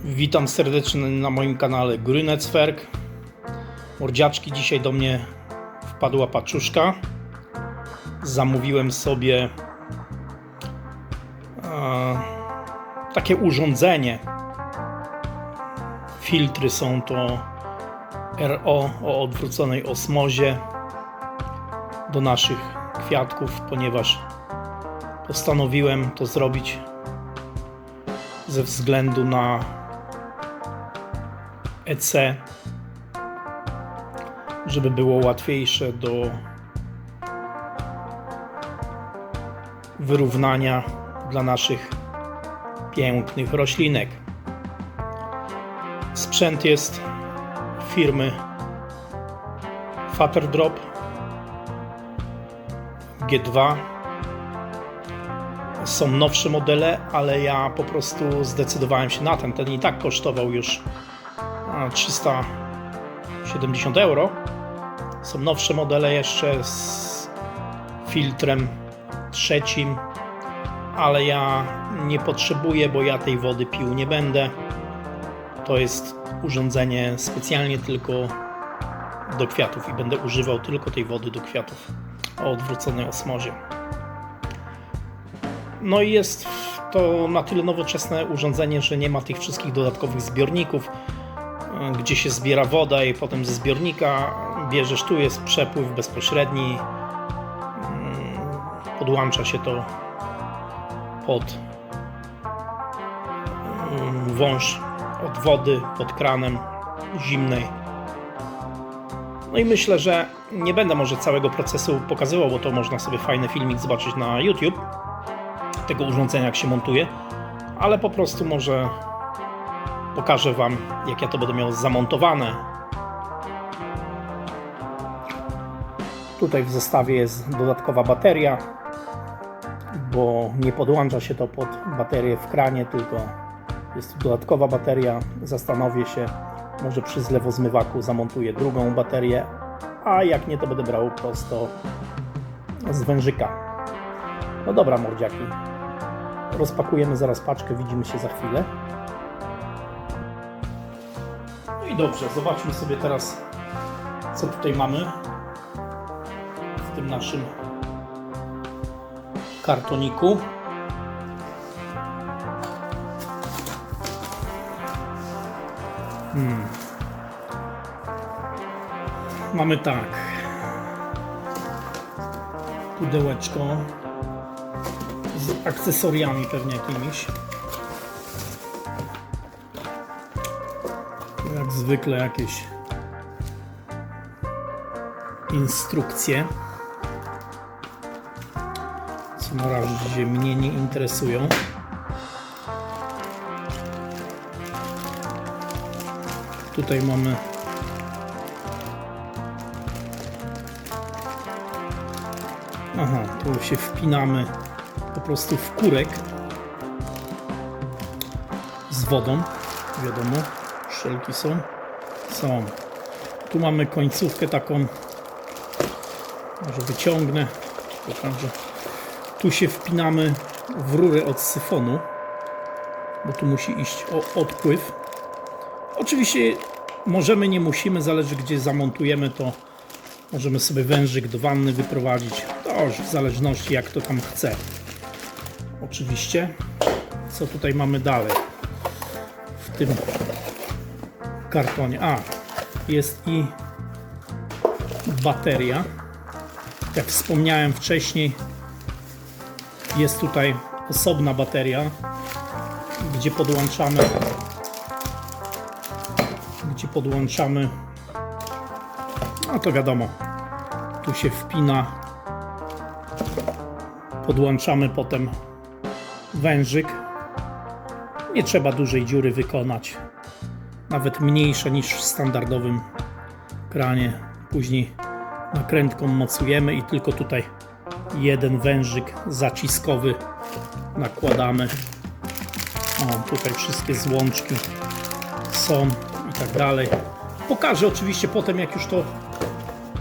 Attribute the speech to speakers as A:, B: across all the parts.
A: Witam serdecznie na moim kanale Grünnetzwerk. Mordziaczki, dzisiaj do mnie wpadła paczuszka. Zamówiłem sobie takie urządzenie. Filtry są to RO o odwróconej osmozie do naszych kwiatków, ponieważ postanowiłem to zrobić ze względu na EC, żeby było łatwiejsze do wyrównania dla naszych pięknych roślinek. Sprzęt jest firmy Faterdrop G2. Są nowsze modele, ale ja po prostu zdecydowałem się na ten. Ten i tak kosztował już 370 euro. Są nowsze modele jeszcze z filtrem trzecim, ale ja nie potrzebuję, bo ja tej wody pił nie będę. To jest urządzenie specjalnie tylko do kwiatów i będę używał tylko tej wody do kwiatów o odwróconej osmozie. No i jest to na tyle nowoczesne urządzenie, że nie ma tych wszystkich dodatkowych zbiorników, gdzie się zbiera woda i potem ze zbiornika bierzesz, tu jest przepływ bezpośredni, podłącza się to pod wąż od wody, pod kranem zimnej. No i myślę, że nie będę może całego procesu pokazywał, bo to można sobie fajny filmik zobaczyć na YouTube tego urządzenia, jak się montuje, ale po prostu może pokażę Wam, jak ja to będę miał zamontowane. Tutaj w zestawie jest dodatkowa bateria, bo nie podłącza się to pod baterię w kranie, tylko jest tu dodatkowa bateria. Zastanowię się, może przy zlewozmywaku zamontuję drugą baterię, a jak nie, to będę brał prosto z wężyka. No dobra, mordziaki, rozpakujemy zaraz paczkę, widzimy się za chwilę. No i dobrze, zobaczmy sobie teraz, co tutaj mamy w tym naszym kartoniku. Mamy tak, pudełeczko z akcesoriami pewnie jakimiś. Jak zwykle jakieś instrukcje, co na razie mnie nie interesują. Tutaj mamy tu się wpinamy po prostu w kurek z wodą, wiadomo, szelki są. Tu mamy końcówkę taką, może wyciągnę, pokażę. Tu się wpinamy w rurę od syfonu, bo tu musi iść o odpływ. Oczywiście możemy, nie musimy, zależy gdzie zamontujemy, to możemy sobie wężyk do wanny wyprowadzić. To już w zależności jak to tam chce. Oczywiście. Co tutaj mamy dalej w tym kartonie? Jest i bateria. Jak wspomniałem wcześniej, jest tutaj osobna bateria, gdzie podłączamy, no to wiadomo, tu się wpina, podłączamy potem wężyk. Nie trzeba dużej dziury wykonać, nawet mniejsza niż w standardowym kranie. Później nakrętką mocujemy i tylko tutaj jeden wężyk zaciskowy nakładamy. Tutaj wszystkie złączki są i tak dalej. Pokażę oczywiście potem, jak już to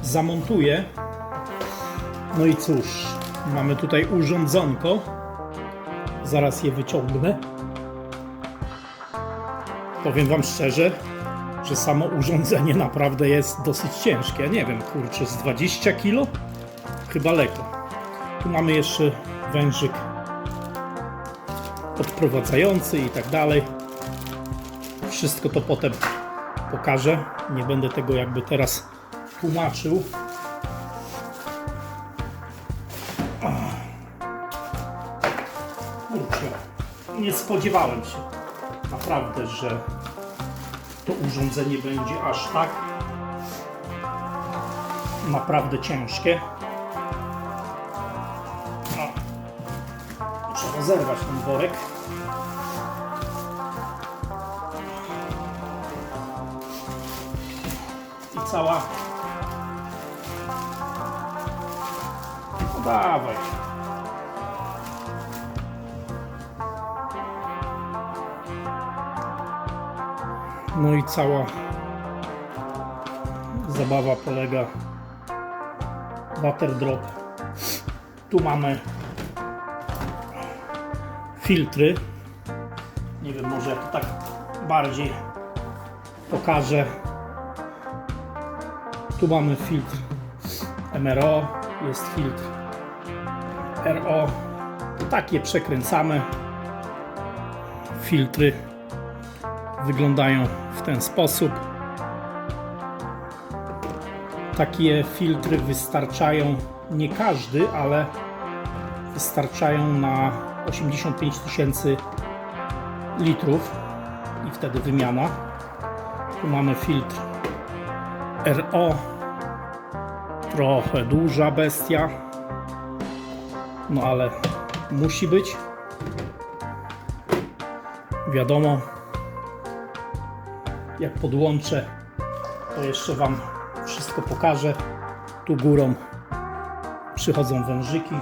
A: zamontuję. No i cóż, mamy tutaj urządzonko. Zaraz je wyciągnę. Powiem Wam szczerze, że samo urządzenie naprawdę jest dosyć ciężkie. Ja nie wiem, kurczę, z 20 kg? Chyba lekko. Tu mamy jeszcze wężyk odprowadzający i tak dalej. Wszystko to potem pokażę. Nie będę tego jakby teraz tłumaczył. Kurczę, nie spodziewałem się naprawdę, że to urządzenie będzie aż tak naprawdę ciężkie. Trzeba zerwać ten worek. I cała... No dawaj. No i cała zabawa polega water drop. Tu mamy filtry. Nie wiem, może ja to tak bardziej pokażę. Tu mamy filtr MRO, jest filtr RO. Takie przekręcamy. Filtry wyglądają w ten sposób. Takie filtry wystarczają, nie każdy, ale wystarczają na 85 000 litrów i wtedy wymiana. Tu mamy filtr RO, trochę duża bestia, no ale musi być. Wiadomo, jak podłączę, to jeszcze Wam wszystko pokażę. Tu górą przychodzą wężyki.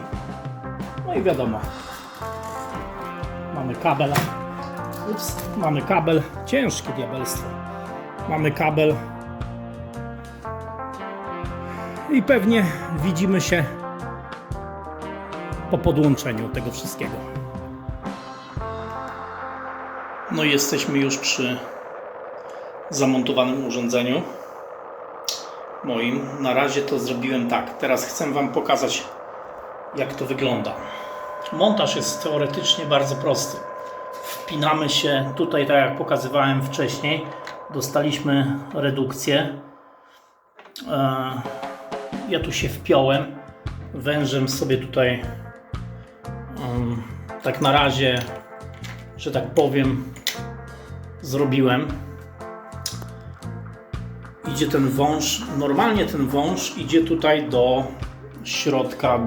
A: No i wiadomo, mamy kabel. Mamy kabel, ciężkie diabelstwo. Mamy kabel i pewnie widzimy się po podłączeniu tego wszystkiego. No i jesteśmy już przy zamontowanym urządzeniu moim. Na razie to zrobiłem tak. Teraz chcę Wam pokazać, jak to wygląda. Montaż jest teoretycznie bardzo prosty. Wpinamy się tutaj, tak jak pokazywałem wcześniej. Dostaliśmy redukcję. Ja tu się wpiąłem. Wężem sobie tutaj tak na razie, że tak powiem, zrobiłem. Idzie ten wąż, normalnie ten wąż idzie tutaj do środka,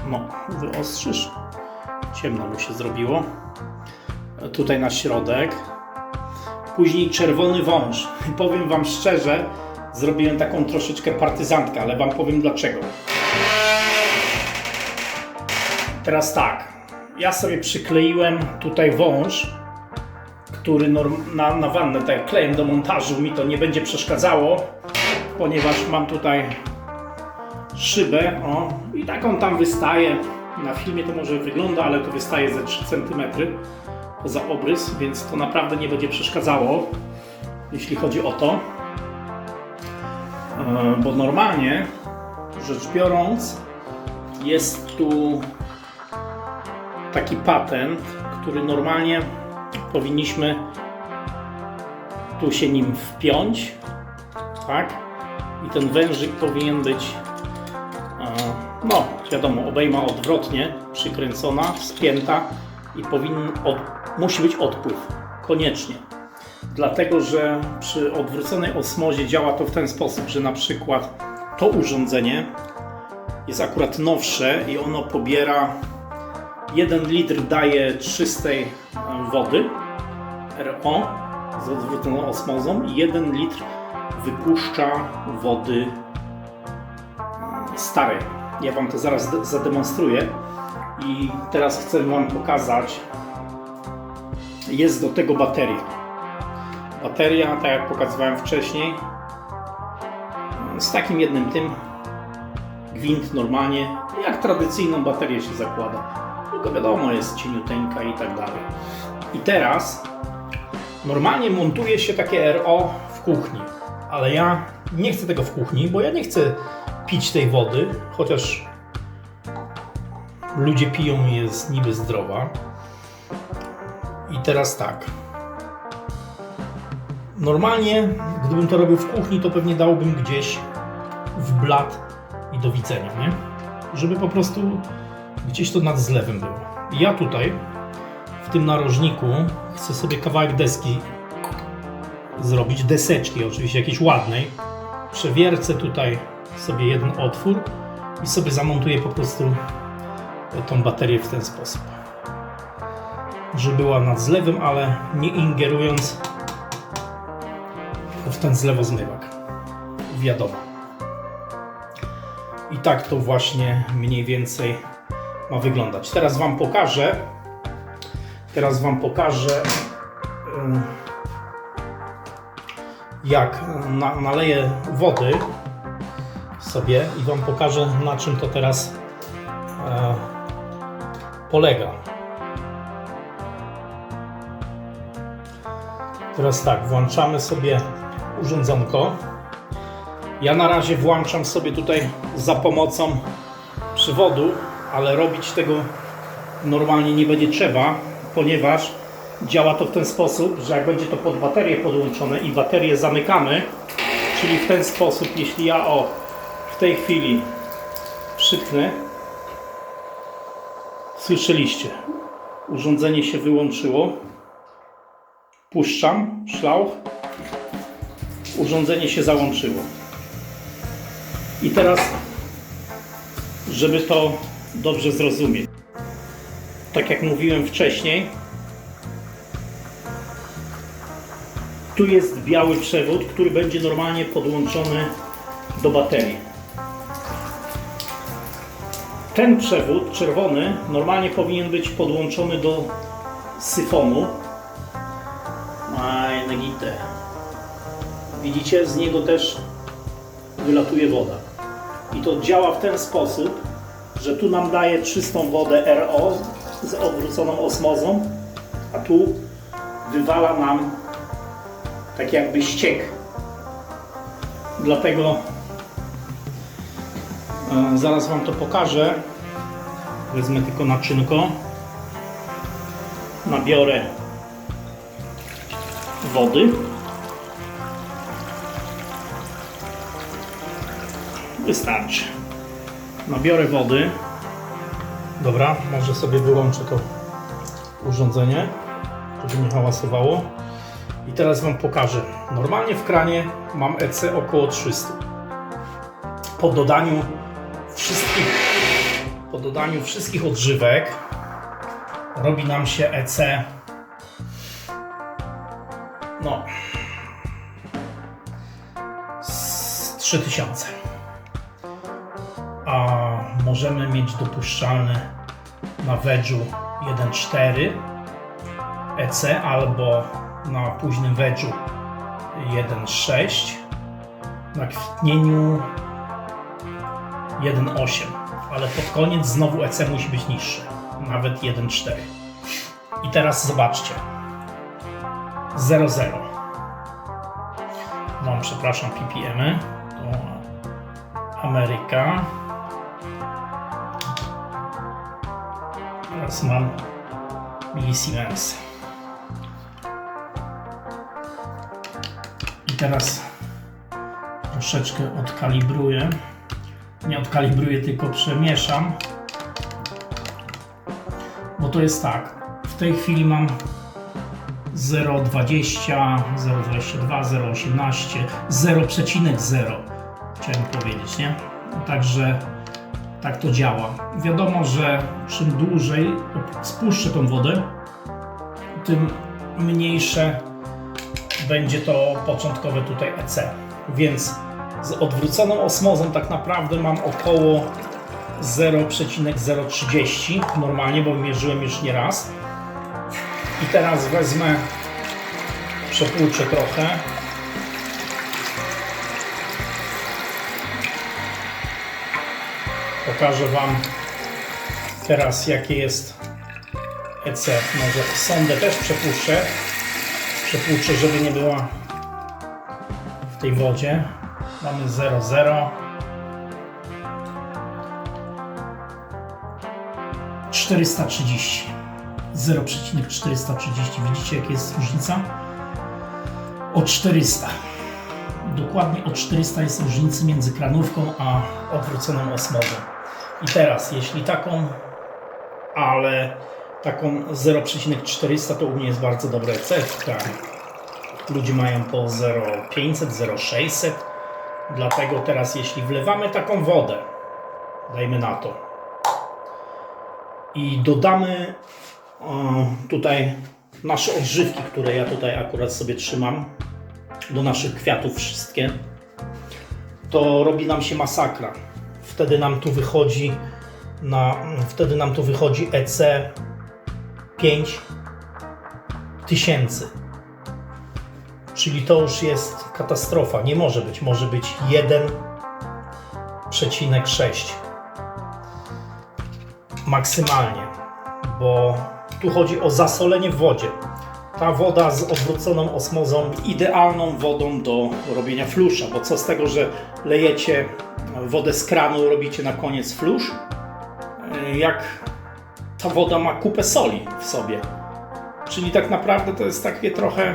A: no, wyostrzysz, ciemno mu się zrobiło, tutaj na środek, później czerwony wąż. Powiem Wam szczerze, zrobiłem taką troszeczkę partyzantkę, ale Wam powiem dlaczego. Teraz tak, ja sobie przykleiłem tutaj wąż, który na wannę, tak jak klejem do montażu, mi to nie będzie przeszkadzało, ponieważ mam tutaj szybę, o, i tak on tam wystaje. Na filmie to może wygląda, ale to wystaje ze 3 cm poza obrys, więc to naprawdę nie będzie przeszkadzało, jeśli chodzi o to. Bo normalnie, rzecz biorąc, jest tu taki patent, który normalnie powinniśmy tu się nim wpiąć, tak? I ten wężyk powinien być, no wiadomo, obejma odwrotnie, przykręcona, spięta i musi być odpływ, koniecznie. Dlatego, że przy odwróconej osmozie działa to w ten sposób, że na przykład to urządzenie jest akurat nowsze i ono pobiera 1 litr daje czystej wody RO z odwróconą osmozą i 1 litr wypuszcza wody starej. Ja Wam to zaraz zademonstruję i teraz chcę Wam pokazać. Jest do tego bateria. Bateria, tak jak pokazywałem wcześniej, z takim jednym gwint normalnie, jak tradycyjną baterię się zakłada. Tylko to wiadomo, jest cieniuteńka i tak dalej. I teraz normalnie montuje się takie RO w kuchni, ale ja nie chcę tego w kuchni, bo ja nie chcę pić tej wody, chociaż ludzie piją i jest niby zdrowa. I teraz tak. Normalnie, gdybym to robił w kuchni, to pewnie dałbym gdzieś w blat i do widzenia, nie? Żeby po prostu gdzieś to nad zlewem było. Ja tutaj, w tym narożniku, chcę sobie kawałek deski zrobić, deseczki oczywiście jakiejś ładnej. Przewiercę tutaj sobie jeden otwór i sobie zamontuję po prostu tą baterię w ten sposób. Żeby była nad zlewem, ale nie ingerując w ten zlewozmywak. Wiadomo. I tak to właśnie mniej więcej ma wyglądać. Teraz Wam pokażę, jak naleję wody sobie i Wam pokażę, na czym to teraz polega. Teraz tak, włączamy sobie urządzonko. Ja na razie włączam sobie tutaj za pomocą przewodu, ale robić tego normalnie nie będzie trzeba, ponieważ działa to w ten sposób, że jak będzie to pod baterię podłączone i baterię zamykamy, czyli w ten sposób, jeśli ja w tej chwili przypnę, słyszeliście, urządzenie się wyłączyło, puszczam szlauch, urządzenie się załączyło. I teraz, żeby to dobrze zrozumieć, tak jak mówiłem wcześniej, tu jest biały przewód, który będzie normalnie podłączony do baterii. Ten przewód czerwony normalnie powinien być podłączony do syfonu. Widzicie, z niego też wylatuje woda. I to działa w ten sposób, że tu nam daje czystą wodę RO z odwróconą osmozą, a tu wywala nam tak jakby ściek. Dlatego zaraz Wam to pokażę. Wezmę tylko naczynko. Nabiorę wody. Wystarczy. Nabiorę wody. Dobra, może sobie wyłączę to urządzenie, żeby nie hałasowało. I teraz Wam pokażę. Normalnie w kranie mam EC około 300. Po dodaniu wszystkich odżywek robi nam się EC z 3000. A możemy mieć dopuszczalny na wedżu 1.4 EC albo na późnym wedżu 1.6, na kwitnieniu 1.8, ale pod koniec znowu EC musi być niższy, nawet 1.4. I teraz zobaczcie, 0.0. Mam, przepraszam, ppm, to Ameryka. Teraz mam milisiemens. I teraz troszeczkę odkalibruję. Nie odkalibruję, tylko przemieszam. Bo to jest tak. W tej chwili mam 0,20, 0,22, 0,18, 0,0 chciałem powiedzieć, nie? Także tak to działa. Wiadomo, że czym dłużej spuszczę tą wodę, tym mniejsze będzie to początkowe tutaj EC. Więc z odwróconą osmozą tak naprawdę mam około 0,030 normalnie, bo mierzyłem już nie raz. I teraz wezmę, przepłuczę trochę. Pokażę Wam teraz, jakie jest EC. Może sondę też przepłuszczę, żeby nie była w tej wodzie. Mamy 0,0. 430. 0,430. Widzicie, jaka jest różnica? O 400. Dokładnie o 400 jest różnicy między kranówką a odwróconą osmozą. I teraz, jeśli taką 0,400 to u mnie jest bardzo dobra receptka. Ludzie mają po 0,500, 0,600. Dlatego teraz, jeśli wlewamy taką wodę, dajmy na to, i dodamy tutaj nasze odżywki, które ja tutaj akurat sobie trzymam, do naszych kwiatów wszystkie, to robi nam się masakra. Wtedy nam tu wychodzi EC 5000. Czyli to już jest katastrofa. Nie może być. Może być 1,6 maksymalnie, bo tu chodzi o zasolenie w wodzie. Ta woda z odwróconą osmozą idealną wodą do robienia flusza, bo co z tego, że lejecie wodę z kranu, robicie na koniec flusz, jak ta woda ma kupę soli w sobie. Czyli tak naprawdę to jest takie trochę...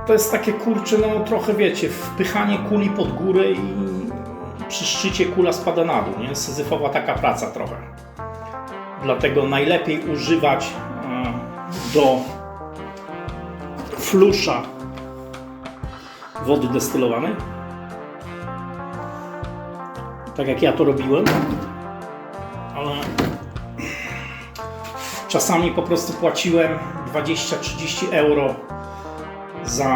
A: To jest takie, kurczę, no trochę wiecie, wpychanie kuli pod górę i przy szczycie kula spada na dół, nie? Syzyfowa taka praca trochę. Dlatego najlepiej używać do flusza wody destylowanej. Tak jak ja to robiłem. Ale czasami po prostu płaciłem 20-30 euro za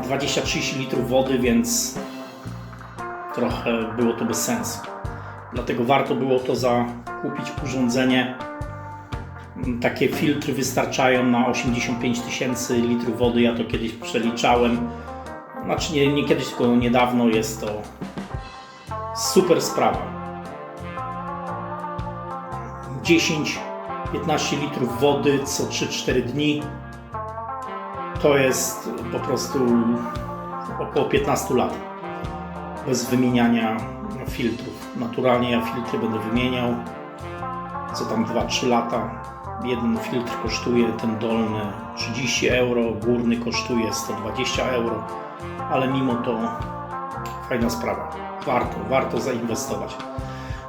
A: 20-30 litrów wody, więc trochę było to bez sensu. Dlatego warto było to zakupić urządzenie. Takie filtry wystarczają na 85 000 litrów wody. Ja to kiedyś przeliczałem. Znaczy nie kiedyś, tylko niedawno. Jest to super sprawa. 10-15 litrów wody co 3-4 dni. To jest po prostu około 15 lat. Bez wymieniania filtrów. Naturalnie ja filtry będę wymieniał co tam 2-3 lata. Jeden filtr kosztuje, ten dolny, 30 euro, górny kosztuje 120 euro, ale mimo to fajna sprawa. Warto zainwestować.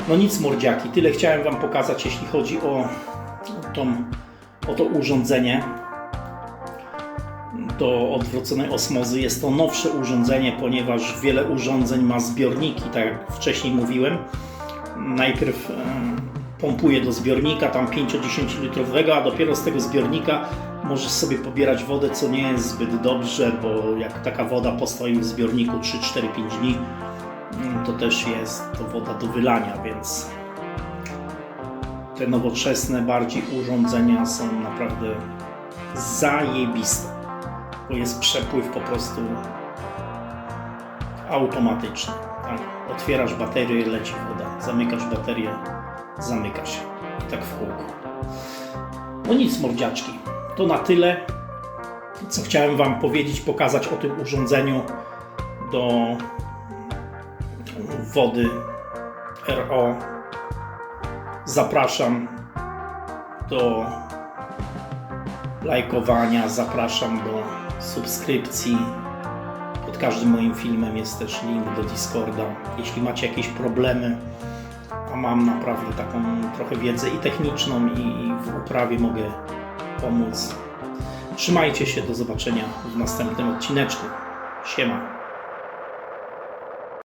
A: No nic, mordziaki, tyle chciałem Wam pokazać, jeśli chodzi o to urządzenie do odwróconej osmozy. Jest to nowsze urządzenie, ponieważ wiele urządzeń ma zbiorniki, tak jak wcześniej mówiłem. Najpierw pompuje do zbiornika, tam 5-10 litrowego, a dopiero z tego zbiornika możesz sobie pobierać wodę, co nie jest zbyt dobrze, bo jak taka woda postoi w zbiorniku 3-4-5 dni, to też jest to woda do wylania, więc te nowoczesne bardziej urządzenia są naprawdę zajebiste, bo jest przepływ po prostu automatyczny. Tak? Otwierasz baterię, leci woda, zamykasz baterię, zamykasz i tak w kółko. No nic, mordziaczki, to na tyle, co chciałem Wam powiedzieć, pokazać o tym urządzeniu do wody RO. Zapraszam do lajkowania, zapraszam do subskrypcji. Pod każdym moim filmem jest też link do Discorda. Jeśli macie jakieś problemy, a mam naprawdę taką trochę wiedzę i techniczną, i w uprawie mogę pomóc. Trzymajcie się, do zobaczenia w następnym odcineczku. Siema.